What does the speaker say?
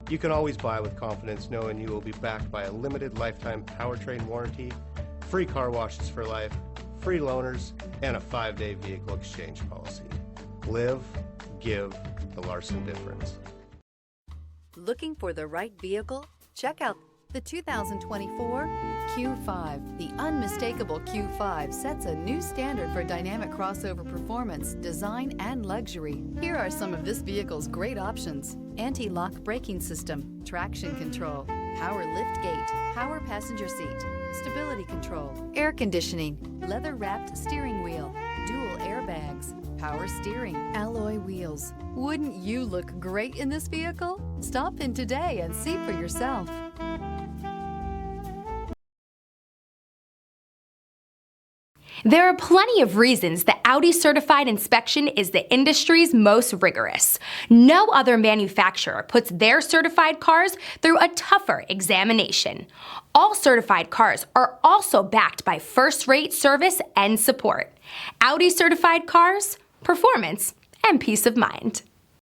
You can always buy with confidence knowing you will be backed by a limited lifetime powertrain warranty, free car washes for life, free loaners, and a 5-day vehicle exchange policy. Live, give the Larson difference. Looking for the right vehicle? Check out the 2024 Q5. The unmistakable Q5 sets a new standard for dynamic crossover performance, design, and luxury. Here are some of this vehicle's great options: anti-lock braking system, traction control, power liftgate, power passenger seat, stability control, air conditioning, leather-wrapped steering wheel, dual airbags, power steering, alloy wheels. Wouldn't you look great in this vehicle? Stop in today and see for yourself. There are plenty of reasons that Audi certified inspection is the industry's most rigorous. No other manufacturer puts their certified cars through a tougher examination. All certified cars are also backed by first-rate service and support. Audi certified cars, performance, and peace of mind.